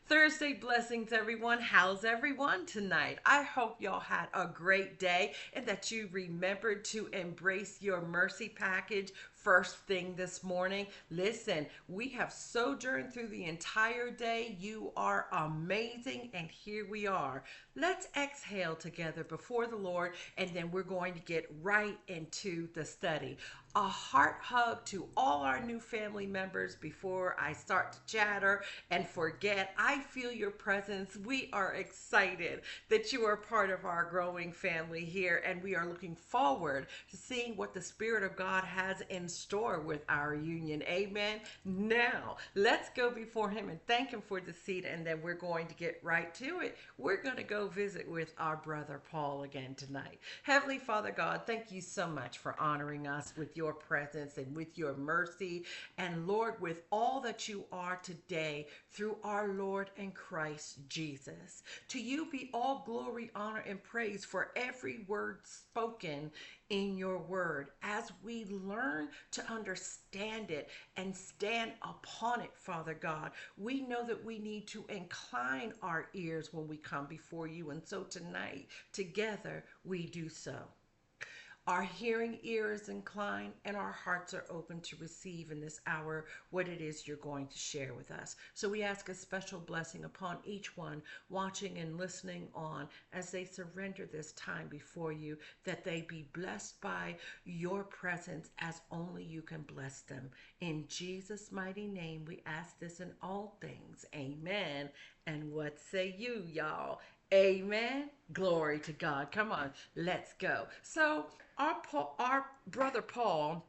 Thursday blessings, everyone. How's everyone tonight? I hope y'all had a great day and that you remembered to embrace your mercy package first thing this morning. Listen, we have sojourned through the entire day. You are amazing, and here we are. Let's exhale together before the Lord, and then we're going to get right into the study. A heart hug to all our new family members before I start to chatter and forget. I feel your presence. We are excited that you are part of our growing family here, and we are looking forward to seeing what the Spirit of God has in store with our union. Amen. Now, let's go before Him and thank Him for the seed, and then we're going to get right to it. We're going to go visit with our brother Paul again tonight. Heavenly Father God, thank you so much for honoring us with your presence and with your mercy. And Lord, with all that you are today through our Lord and Christ Jesus. To you be all glory, honor, and praise for every word spoken in your word as we learn to understand it and stand upon it, Father God. We know that we need to incline our ears when we come before you, and so tonight together we do so. Our hearing ear is inclined and our hearts are open to receive in this hour what it is you're going to share with us. So we ask a special blessing upon each one watching and listening on as they surrender this time before you, that they be blessed by your presence as only you can bless them. In Jesus' mighty name, we ask this in all things. Amen. And what say you, y'all? Amen. Glory to God. Come on, let's go. So, our brother Paul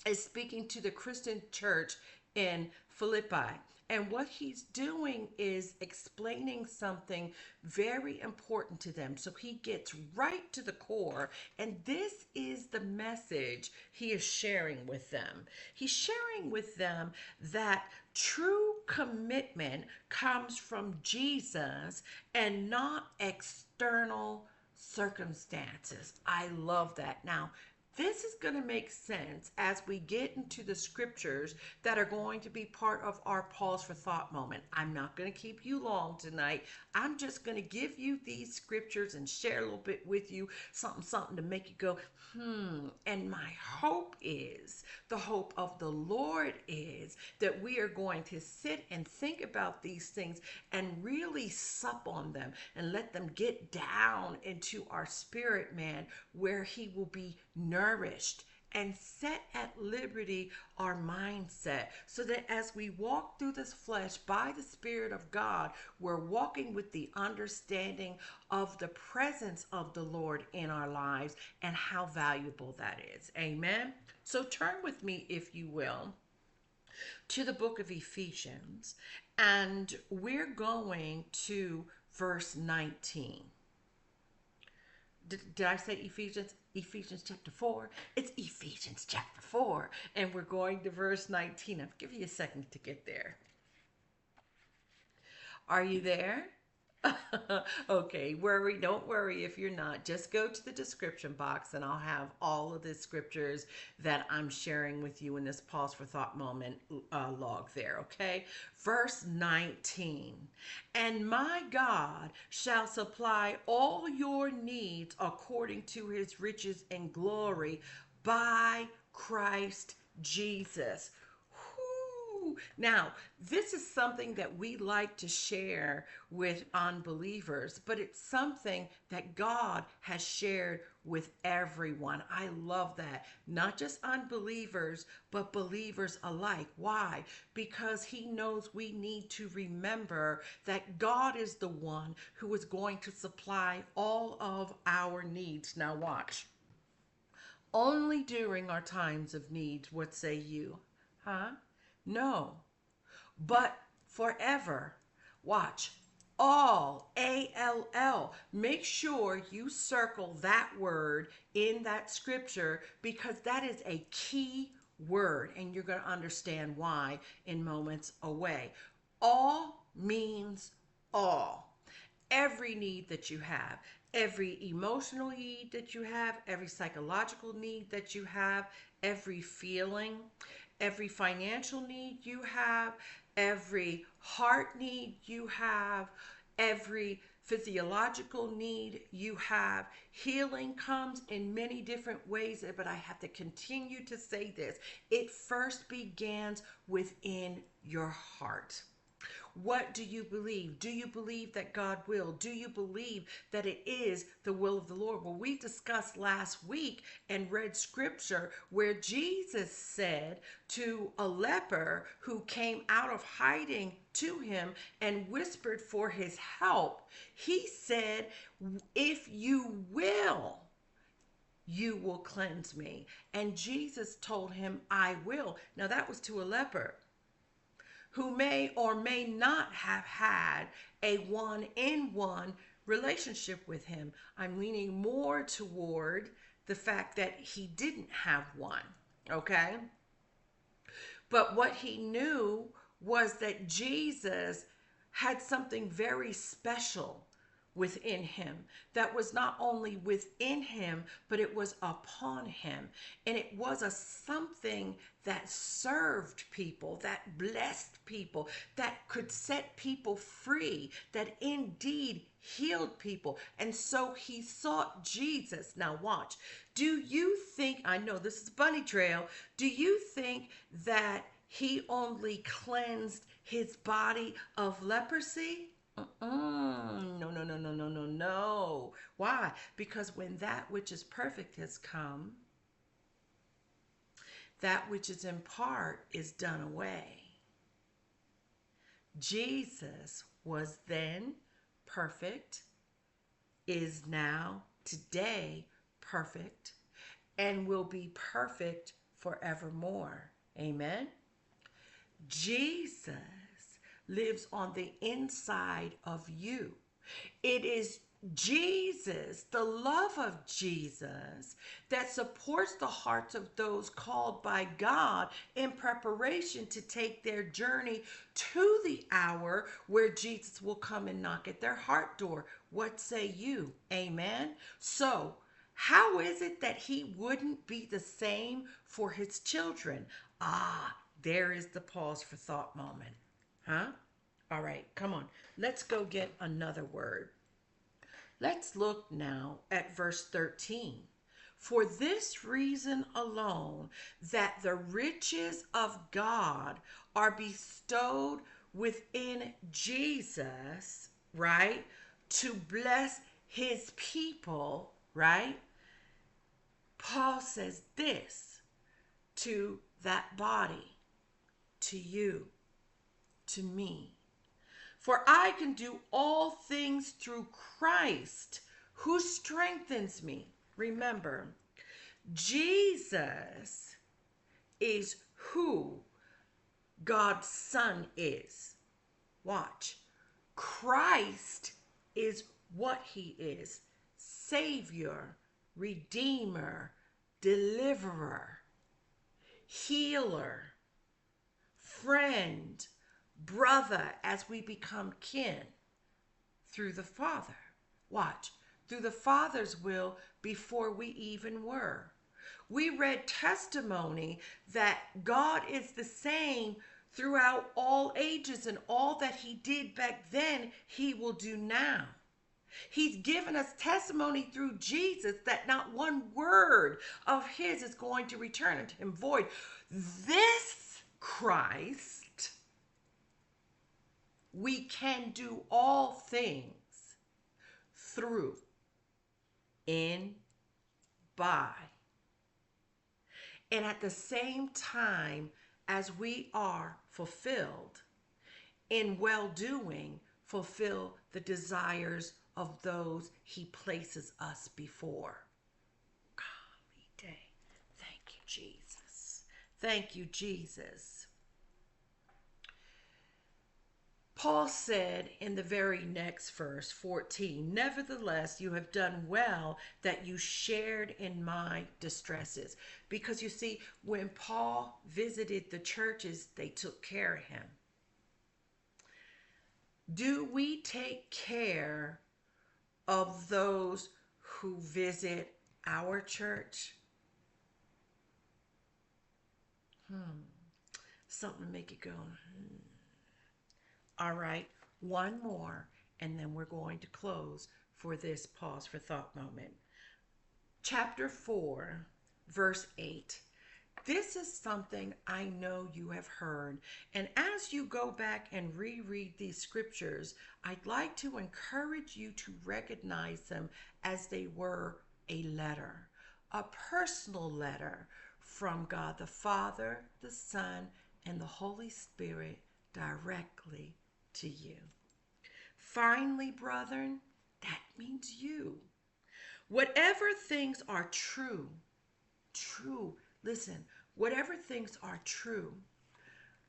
is speaking to the Christian church in Philippi. And what he's doing is explaining something very important to them. So he gets right to the core. And this is the message he is sharing with them. He's sharing with them that true commitment comes from Jesus and not external circumstances. I love that. Now, this is going to make sense as we get into the scriptures that are going to be part of our pause for thought moment. I'm not going to keep you long tonight. I'm just going to give you these scriptures and share a little bit with you, something to make you go, And my hope is, the hope of the Lord is that we are going to sit and think about these things and really sup on them and let them get down into our spirit, man, where He will be nourished and set at liberty our mindset, so that as we walk through this flesh by the Spirit of God, we're walking with the understanding of the presence of the Lord in our lives and how valuable that is. Amen. So turn with me, if you will, to the book of Ephesians, and we're going to verse 19. Did I say Ephesians? Ephesians chapter 4. It's Ephesians chapter 4. And we're going to verse 19. I'll give you a second to get there. Are you there? Okay, don't worry if you're not. Just go to the description box and I'll have all of the scriptures that I'm sharing with you in this pause for thought moment log there, okay? Verse 19. And my God shall supply all your needs according to his riches and glory by Christ Jesus. Now, this is something that we like to share with unbelievers, but it's something that God has shared with everyone. I love that. Not just unbelievers, but believers alike. Why? Because He knows we need to remember that God is the one who is going to supply all of our needs. Now, watch. Only during our times of need, what say you? Huh? No, but forever. Watch. All, A-L-L. Make sure you circle that word in that scripture, because that is a key word, and you're going to understand why in moments away. All means all. Every need that you have, every emotional need that you have, every psychological need that you have, every feeling, every financial need you have, every heart need you have, every physiological need you have. Healing comes in many different ways, but I have to continue to say this. It first begins within your heart. What do you believe? Do you believe that God will? Do you believe that it is the will of the Lord? Well, we discussed last week and read scripture where Jesus said to a leper who came out of hiding to him and whispered for his help, he said, if you will, you will cleanse me. And Jesus told him, I will. Now that was to a leper who may or may not have had a one-in-one relationship with him. I'm leaning more toward the fact that he didn't have one, okay? But what he knew was that Jesus had something very special within him that was not only within him, but it was upon him. And it was a something that served people, that blessed people, that could set people free, that indeed healed people. And so he sought Jesus. Now watch. Do you think, I know this is bunny trail, do you think that he only cleansed his body of leprosy? No, no, no, no, no, no, no. Why? Because when that which is perfect has come, that which is in part is done away. Jesus was then perfect, is now, today, perfect, and will be perfect forevermore. Amen? Jesus lives on the inside of you. It is Jesus, the love of Jesus, that supports the hearts of those called by God in preparation to take their journey to the hour where Jesus will come and knock at their heart door. What say you? Amen? So, how is it that he wouldn't be the same for his children? There is the pause for thought moment. Huh? All right, come on. Let's go get another word. Let's look now at verse 13. For this reason alone, that the riches of God are bestowed within Jesus, right? To bless his people, right? Paul says this to that body, to you, to me. For I can do all things through Christ who strengthens me. Remember, Jesus is who God's Son is. Watch. Christ is what he is. Savior, Redeemer, Deliverer, Healer, Friend, Brother, as we become kin through the Father. Watch. Through the Father's will before we even were. We read testimony that God is the same throughout all ages, and all that he did back then, he will do now. He's given us testimony through Jesus that not one word of his is going to return unto him void. This Christ, we can do all things through, in, by. And at the same time as we are fulfilled in well-doing, fulfill the desires of those he places us before. Golly day. Thank you, Jesus. Thank you, Jesus. Paul said in the very next verse, 14, nevertheless, you have done well that you shared in my distresses. Because you see, when Paul visited the churches, they took care of him. Do we take care of those who visit our church? Something to make you go, All right, one more, and then we're going to close for this pause for thought moment. Chapter 4, verse 8. This is something I know you have heard. And as you go back and reread these scriptures, I'd like to encourage you to recognize them as they were a letter, a personal letter from God the Father, the Son, and the Holy Spirit directly to you. Finally, brethren, that means you. Whatever things are true, listen, whatever things are true,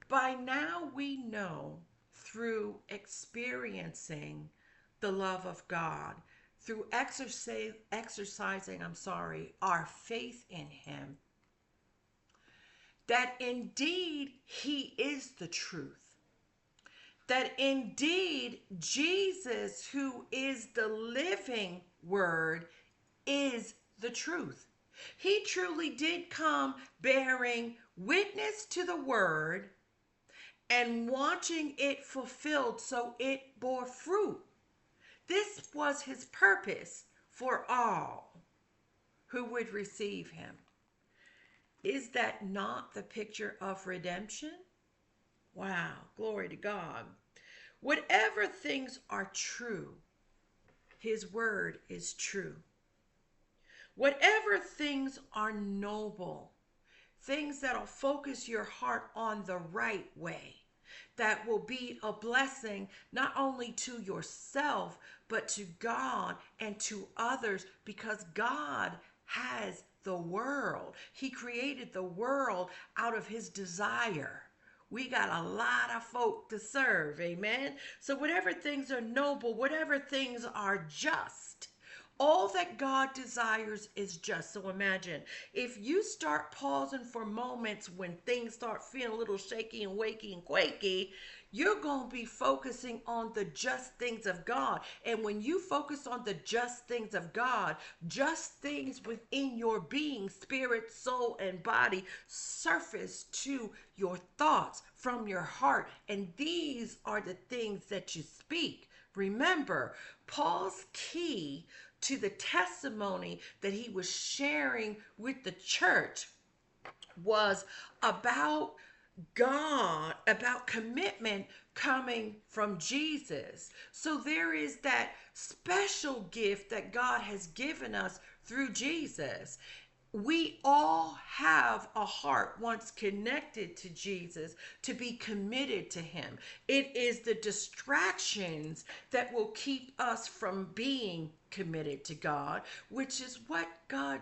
by now we know through experiencing the love of God, through exercising our faith in Him, that indeed He is the truth. That indeed Jesus, who is the living Word, is the truth. He truly did come bearing witness to the Word and watching it fulfilled so it bore fruit. This was His purpose for all who would receive Him. Is that not the picture of redemption? Wow, glory to God. Whatever things are true, His Word is true. Whatever things are noble, things that'll focus your heart on the right way, that will be a blessing not only to yourself, but to God and to others, because God has the world. He created the world out of His desire. We got a lot of folk to serve, amen? So whatever things are noble, whatever things are just, all that God desires is just. So imagine if you start pausing for moments when things start feeling a little shaky and wakey and quaky, you're going to be focusing on the just things of God. And when you focus on the just things of God, just things within your being, spirit, soul, and body surface to your thoughts from your heart. And these are the things that you speak. Remember, Paul's key to the testimony that he was sharing with the church was about God, about commitment coming from Jesus. So there is that special gift that God has given us through Jesus. We all have a heart once connected to Jesus to be committed to Him. It is the distractions that will keep us from being committed to God, which is what God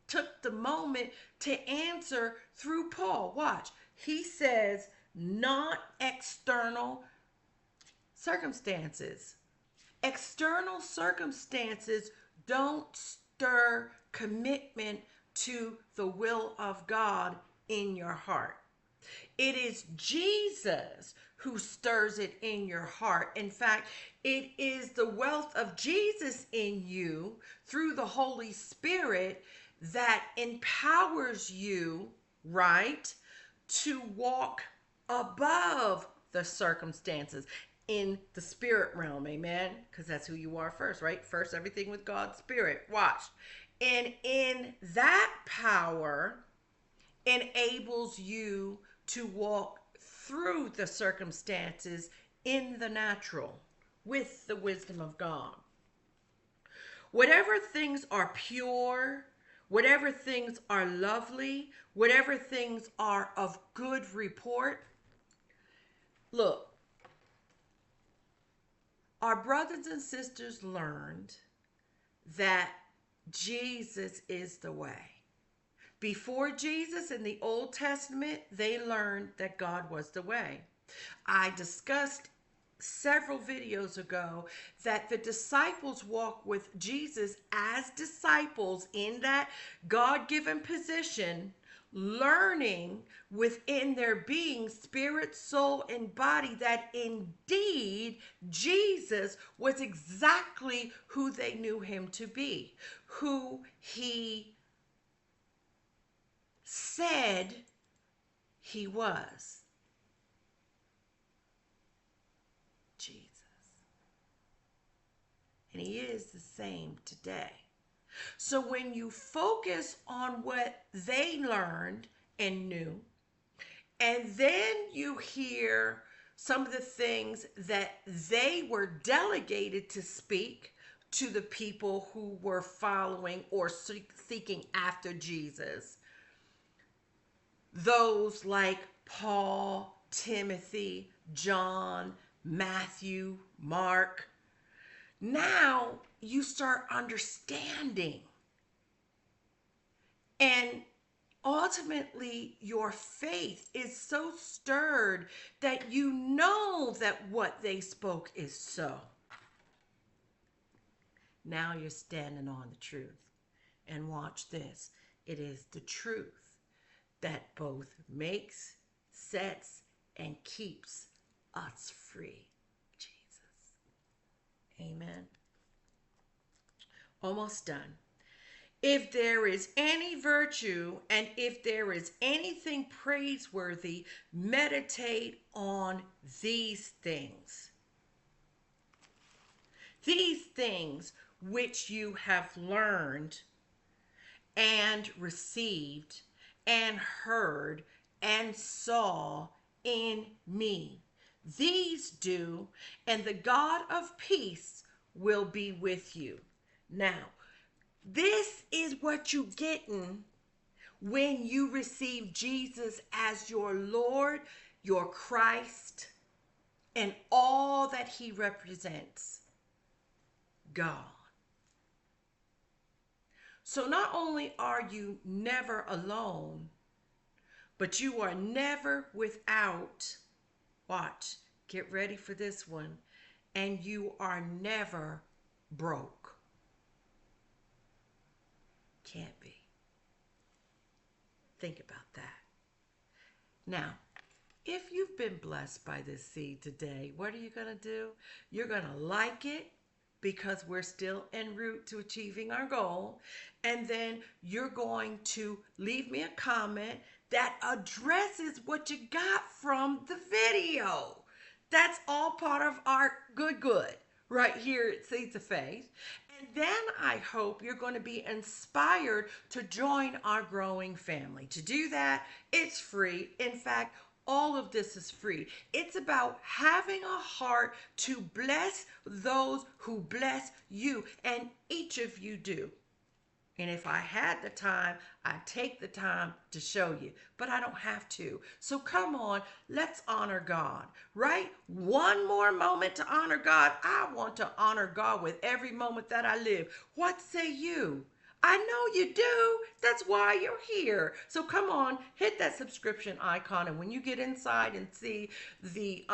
took the moment to answer through Paul. Watch. He says, not external circumstances. External circumstances don't stir commitment to the will of God in your heart. It is Jesus who stirs it in your heart. In fact, it is the wealth of Jesus in you through the Holy Spirit that empowers you, right, to walk above the circumstances in the spirit realm, amen? Because that's who you are first, right? First, everything with God's Spirit. Watch. And in that power enables you to walk through the circumstances in the natural with the wisdom of God. Whatever things are pure, whatever things are lovely, whatever things are of good report. Look, our brothers and sisters learned that Jesus is the way. Before Jesus in the Old Testament, they learned that God was the way. I discussed several videos ago that the disciples walk with Jesus as disciples in that God-given position, learning within their being, spirit, soul, and body, that indeed Jesus was exactly who they knew Him to be, who He said He was. and he is the same today. So when you focus on what they learned and knew, and then you hear some of the things that they were delegated to speak to the people who were following or seeking after Jesus, those like Paul, Timothy, John, Matthew, Mark, now you start understanding. And ultimately, your faith is so stirred that you know that what they spoke is so. Now you're standing on the truth. And watch this. It is the truth that both makes, sets, and keeps us free. Jesus. Amen. Almost done. If there is any virtue and if there is anything praiseworthy, meditate on these things. These things which you have learned and received and heard and saw in me. These do, and the God of peace will be with you. Now, this is what you getting when you receive Jesus as your Lord, your Christ, and all that he represents. God. So not only are you never alone, but you are never without, watch, get ready for this one, and you are never broke. Can't be. Think about that. Now, if you've been blessed by this seed today, what are you going to do? You're going to like it because we're still en route to achieving our goal. And then you're going to leave me a comment that addresses what you got from the video. That's all part of our good right here at Seeds of Faith. And then I hope you're going to be inspired to join our growing family. To do that, it's free. In fact, all of this is free. It's about having a heart to bless those who bless you, and each of you do. And if I had the time, I'd take the time to show you, but I don't have to. So come on, let's honor God, right? One more moment to honor God. I want to honor God with every moment that I live. What say you? I know you do. That's why you're here. So come on, hit that subscription icon. And when you get inside and see the,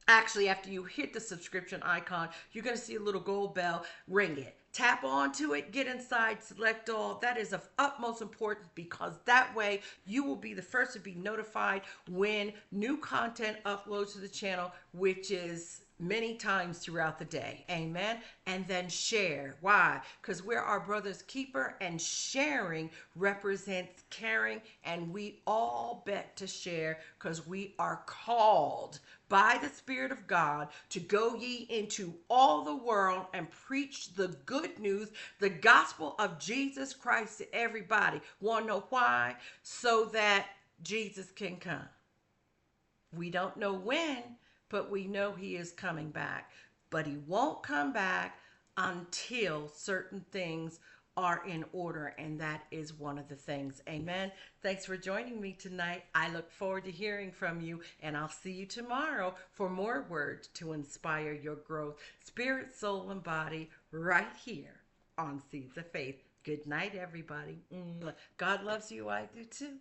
actually after you hit the subscription icon, you're going to see a little gold bell. Ring it. Tap onto it, get inside, select all. That is of utmost importance because that way you will be the first to be notified when new content uploads to the channel, which is many times throughout the day. Amen. And then share. Why? Because we're our brother's keeper, and sharing represents caring, and we all bet to share because we are called by the Spirit of God to go ye into all the world and preach the good news, the gospel of Jesus Christ to everybody. Want to know why? So that Jesus can come. We don't know when, but we know he is coming back. But he won't come back until certain things are in order, and that is one of the things. Amen. Thanks for joining me tonight. I look forward to hearing from you, and I'll see you tomorrow for more words to inspire your growth, spirit, soul, and body, right here on Seeds of Faith. Good night, everybody. God loves you. I do too.